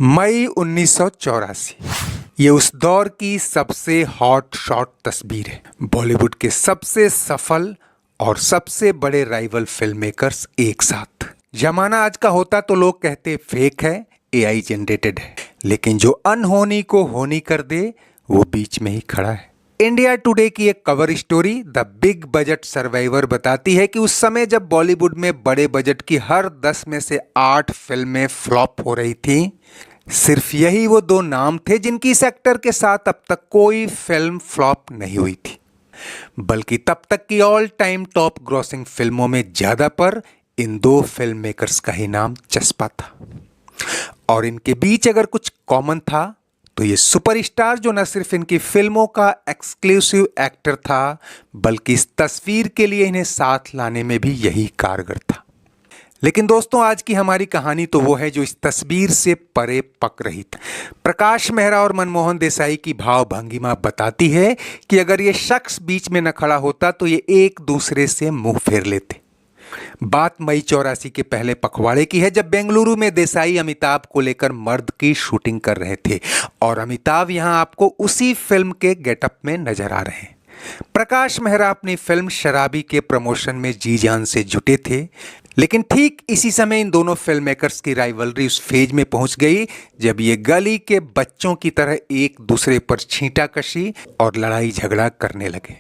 मई 1984 ये उस दौर की सबसे हॉट शॉट तस्वीर है। बॉलीवुड के सबसे सफल और सबसे बड़े राइवल फिल्म मेकर्स एक साथ। जमाना आज का होता तो लोग कहते फेक है, एआई जनरेटेड है, लेकिन जो अनहोनी को होनी कर दे वो बीच में ही खड़ा है। इंडिया टुडे की एक cover story the big budget survivor बताती है कि उस समय जब बॉलीवुड में बड़े बजट की हर 10 में से 8 फिल्में फ्लॉप हो रही थी, सिर्फ यही वो 2 नाम थे जिनकी सेक्टर के साथ अब तक कोई फिल्म फ्लॉप नहीं हुई थी। बल्कि तब तक की ऑल टाइम टॉप ग्रॉसिंग फिल्मों में ज्यादा पर इन 2 फिल्म मेकर्स का ही नाम चस्पा था। और इनके बीच अगर कुछ कॉमन था तो ये सुपरस्टार जो न सिर्फ इनकी फिल्मों का एक्सक्लूसिव एक्टर था, बल्कि इस तस्वीर के लिए इन्हें साथ लाने में भी यही कारगर था। लेकिन दोस्तों, आज की हमारी कहानी तो वो है जो इस तस्वीर से परे पक रही थी। प्रकाश मेहरा और मनमोहन देसाई की भाव भंगिमा बताती है कि अगर ये शख्स बीच में न खड़ा होता तो ये एक दूसरे से मुंह फेर लेते। बात मई 84 के पहले पखवाड़े की है, जब बेंगलुरु में देसाई अमिताभ को लेकर मर्द की शूटिंग कर रहे थे और अमिताभ यहां आपको उसी फिल्म के गेटअप में नजर आ रहे हैं। प्रकाश मेहरा अपनी फिल्म शराबी के प्रमोशन में जी जान से जुटे थे, लेकिन ठीक इसी समय इन दोनों फिल्म मेकर्स की राइवलरी उस फेज में पहुंच गई जब ये गली के बच्चों की तरह एक दूसरे पर छींटाकशी और लड़ाई झगड़ा करने लगे।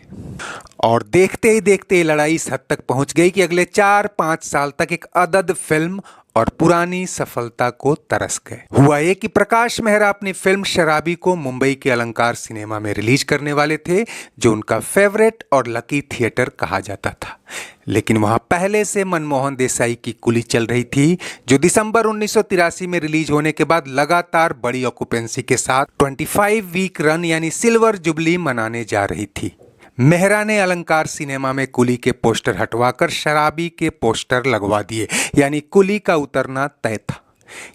और देखते ही देखते ये लड़ाई इस हद तक पहुंच गई कि अगले 4-5 साल तक एक अदद फिल्म और पुरानी सफलता को तरस गए। हुआ ये कि प्रकाश मेहरा अपनी फिल्म शराबी को मुंबई के अलंकार सिनेमा में रिलीज करने वाले थे, जो उनका फेवरेट और लकी थिएटर कहा जाता था। लेकिन वहां पहले से मनमोहन देसाई की कुली चल रही थी, जो दिसंबर 1983 में रिलीज होने के बाद लगातार बड़ी ऑक्यूपेंसी के साथ 25 वीक रन यानी सिल्वर जुबली मनाने जा रही थी। मेहरा ने अलंकार सिनेमा में कुली के पोस्टर हटवाकर शराबी के पोस्टर लगवा दिए, यानी कुली का उतरना तय था।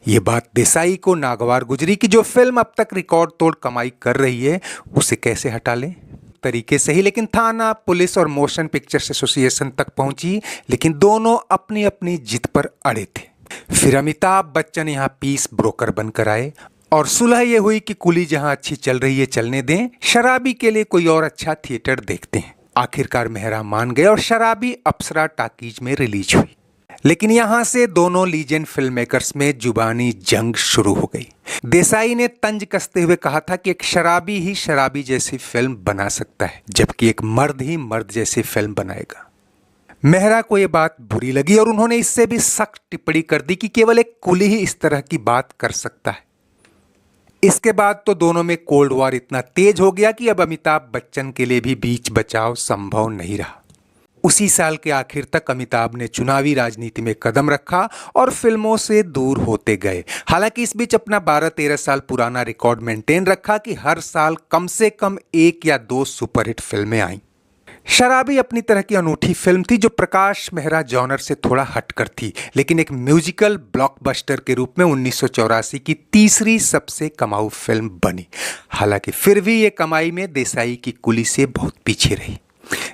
ये बात देसाई को नागवार गुजरी कि जो फिल्म अब तक रिकॉर्ड तोड़ कमाई कर रही है उसे कैसे हटा लें। तरीके से ही, लेकिन थाना, पुलिस और मोशन पिक्चर्स एसोसिएशन तक पहुंची, लेकिन दोनों अपनी अपनी जिद पर अड़े थे। फिर अमिताभ बच्चन यहाँ पीस ब्रोकर बनकर आए और सुलह ये हुई कि कुली जहां अच्छी चल रही है चलने दें, शराबी के लिए कोई और अच्छा थिएटर देखते हैं। आखिरकार मेहरा मान गए और शराबी अप्सरा टॉकीज में रिलीज हुई। लेकिन यहां से दोनों लीजेंड फिल्म मेकर्स में जुबानी जंग शुरू हो गई। देसाई ने तंज कसते हुए कहा था कि एक शराबी ही शराबी जैसी फिल्म बना सकता है, जबकि एक मर्द ही मर्द जैसी फिल्म बनाएगा। मेहरा को यह बात बुरी लगी और उन्होंने इससे भी सख्त टिप्पणी कर दी कि केवल एक कुली ही इस तरह की बात कर सकता है। इसके बाद तो दोनों में कोल्ड वॉर इतना तेज हो गया कि अब अमिताभ बच्चन के लिए भी बीच बचाव संभव नहीं रहा। उसी साल के आखिर तक अमिताभ ने चुनावी राजनीति में कदम रखा और फिल्मों से दूर होते गए। हालांकि इस बीच अपना 12-13 साल पुराना रिकॉर्ड मेंटेन रखा कि हर साल कम से कम 1 या 2 सुपरहिट फिल्में आईं। शराबी अपनी तरह की अनूठी फिल्म थी जो प्रकाश मेहरा जॉनर से थोड़ा हटकर थी, लेकिन एक म्यूजिकल ब्लॉकबस्टर के रूप में 1984 की तीसरी सबसे कमाऊ फिल्म बनी। हालांकि फिर भी ये कमाई में देसाई की कुली से बहुत पीछे रही।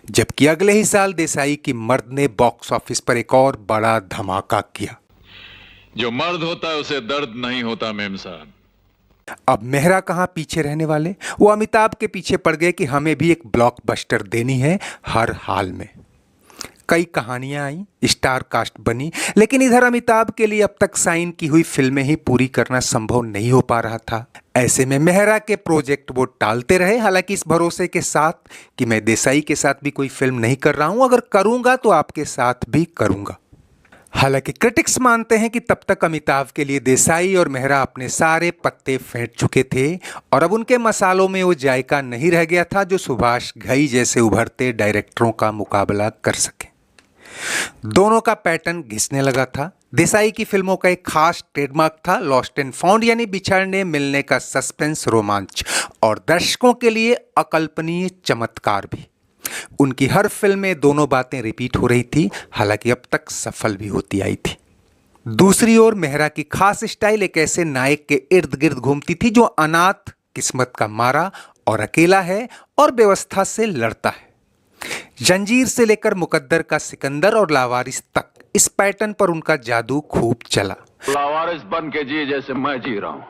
जबकि अगले ही साल देसाई की मर्द ने बॉक्स ऑफिस पर एक और बड़ा धमाका किया। जो मर्द होता है उसे दर्द नहीं होता मेम साहब। अब मेहरा कहां पीछे रहने वाले, वो अमिताभ के पीछे पड़ गए कि हमें भी एक ब्लॉकबस्टर देनी है हर हाल में। कई कहानियां आई, स्टार कास्ट बनी, लेकिन इधर अमिताभ के लिए अब तक साइन की हुई फिल्में ही पूरी करना संभव नहीं हो पा रहा था। ऐसे में मेहरा के प्रोजेक्ट वो टालते रहे, हालांकि इस भरोसे के साथ कि मैं देसाई के साथ भी कोई फिल्म नहीं कर रहा हूं, अगर करूंगा तो आपके साथ भी करूंगा। हालांकि क्रिटिक्स मानते हैं कि तब तक अमिताभ के लिए देसाई और मेहरा अपने सारे पत्ते फेंट चुके थे और अब उनके मसालों में वो जायका नहीं रह गया था जो सुभाष घई जैसे उभरते डायरेक्टरों का मुकाबला कर सके। दोनों का पैटर्न घिसने लगा था। देसाई की फिल्मों का एक खास ट्रेडमार्क था लॉस्ट एंड फाउंड, यानी बिछड़ने मिलने का सस्पेंस रोमांच, और दर्शकों के लिए अकल्पनीय चमत्कार भी। उनकी हर फिल्म में दोनों बातें रिपीट हो रही थी, हालांकि अब तक सफल भी होती आई थी। दूसरी ओर मेहरा की खास स्टाइल एक ऐसे नायक के इर्द गिर्द घूमती थी जो अनाथ, किस्मत का मारा और अकेला है और व्यवस्था से लड़ता है। जंजीर से लेकर मुकद्दर का सिकंदर और लावारिस तक इस पैटर्न पर उनका जादू खूब चला। लावारिस बन के जी जैसे मैं जी रहा हूं।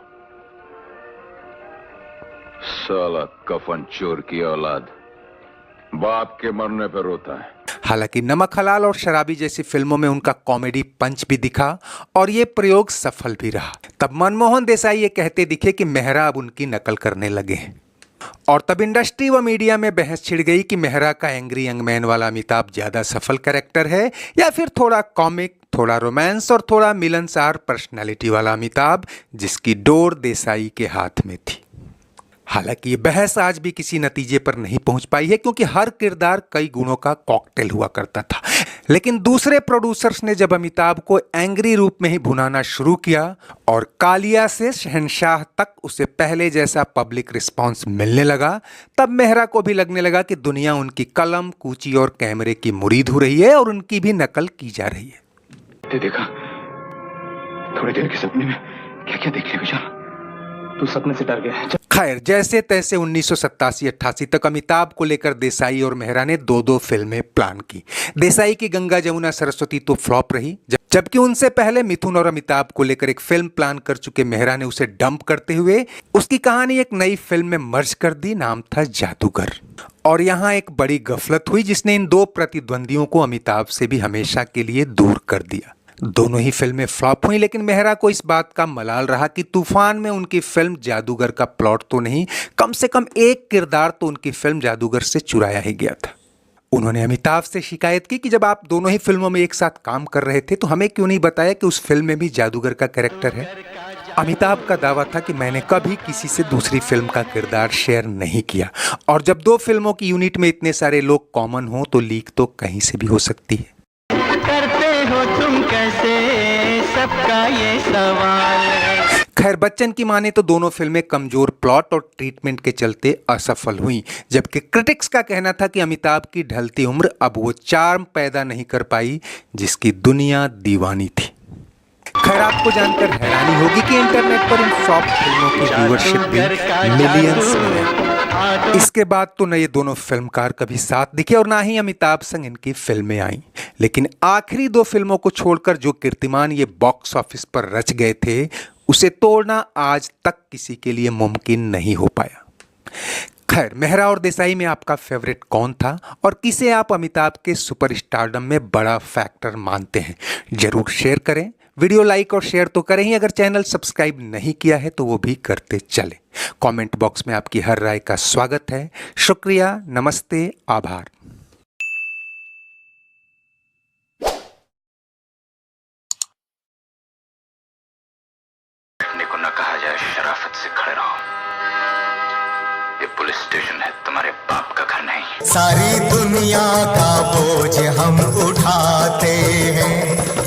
साला कफन चोर की औलाद बाप के मरने पर रोता है। हालांकि नमक हलाल और शराबी जैसी फिल्मों में उनका कॉमेडी पंच भी दिखा और ये प्रयोग सफल भी रहा। तब मनमोहन देसाई ये कहते दिखे कि मेहरा अब उनकी नकल करने लगे हैं और तब इंडस्ट्री व मीडिया में बहस छिड़ गई कि मेहरा का एंग्री यंग मैन वाला अमिताभ ज्यादा सफल कैरेक्टर है या फिर थोड़ा कॉमिक, थोड़ा रोमांस और थोड़ा मिलनसार पर्सनालिटी वाला अमिताभ, जिसकी डोर देसाई के हाथ में थी। हालांकि ये बहस आज भी किसी नतीजे पर नहीं पहुंच पाई है क्योंकि हर किरदार कई गुणों का कॉकटेल हुआ करता था। लेकिन दूसरे प्रोड्यूसर्स ने जब अमिताभ को एंग्री रूप में ही भुनाना शुरू किया और कालिया से शहंशाह तक उसे पहले जैसा पब्लिक रिस्पांस मिलने लगा, तब मेहरा को भी लगने लगा कि दुनिया उनकी कलम, कूची और कैमरे की मुरीद हो रही है और उनकी भी नकल की जा रही है। देखा थोड़ी देर के सपने में क्या क्या देख लिया विशाल, तू सपने से डर गया। खैर, जैसे तैसे 1987-88 तक अमिताभ को लेकर देसाई और मेहरा ने दो फिल्में प्लान की। देसाई की गंगा जमुना सरस्वती तो फ्लॉप रही, जबकि उनसे पहले मिथुन और अमिताभ को लेकर एक फिल्म प्लान कर चुके मेहरा ने उसे डंप करते हुए उसकी कहानी एक नई फिल्म में मर्ज कर दी। नाम था जादूगर। और यहाँ एक बड़ी गफलत हुई जिसने इन दो प्रतिद्वंदियों को अमिताभ से भी हमेशा के लिए दूर कर दिया। दोनों ही फिल्में फ्लॉप हुई, लेकिन मेहरा को इस बात का मलाल रहा कि तूफान में उनकी फिल्म जादूगर का प्लॉट तो नहीं, कम से कम एक किरदार तो उनकी फिल्म जादूगर से चुराया ही गया था। उन्होंने अमिताभ से शिकायत की कि जब आप दोनों ही फिल्मों में एक साथ काम कर रहे थे तो हमें क्यों नहीं बताया कि उस फिल्म में भी जादूगर का कैरेक्टर है। अमिताभ का दावा था कि मैंने कभी किसी से दूसरी फिल्म का किरदार शेयर नहीं किया और जब दो फिल्मों की यूनिट में इतने सारे लोग कॉमन हो तो लीक तो कहीं से भी हो सकती है। करते हो तुम कैसे, सबका ये सवाल है। खैर, बच्चन की माने तो दोनों फिल्में कमजोर प्लॉट और ट्रीटमेंट के चलते असफल हुई, जबकि क्रिटिक्स का कहना था कि अमिताभ की ढलती उम्र अब वो चार्म पैदा नहीं कर पाई जिसकी दुनिया दीवानी थी। खैर, आपको जानकर हैरानी होगी कि इंटरनेट पर इन फ्लॉप फिल्मों की व्यूअरशिप भी मिलियंस में है। इसके बाद तो न ये दोनों फिल्मकार कभी साथ दिखे और ना ही अमिताभ संग इनकी फिल्में आई, लेकिन आखिरी दो फिल्मों को छोड़कर जो कीर्तिमान ये बॉक्स ऑफिस पर रच गए थे उसे तोड़ना आज तक किसी के लिए मुमकिन नहीं हो पाया। खैर, मेहरा और देसाई में आपका फेवरेट कौन था और किसे आप अमिताभ के सुपरस्टारडम में बड़ा फैक्टर मानते हैं, जरूर शेयर करें। वीडियो लाइक और शेयर तो करें ही, अगर चैनल सब्सक्राइब नहीं किया है तो वो भी करते चले। कमेंट बॉक्स में आपकी हर राय का स्वागत है। शुक्रिया, नमस्ते, आभार। को न कहा जाए शराफत से खड़े रहो, ये पुलिस स्टेशन है, तुम्हारे बाप का घर नहीं। सारी दुनिया का बोझ हम उठा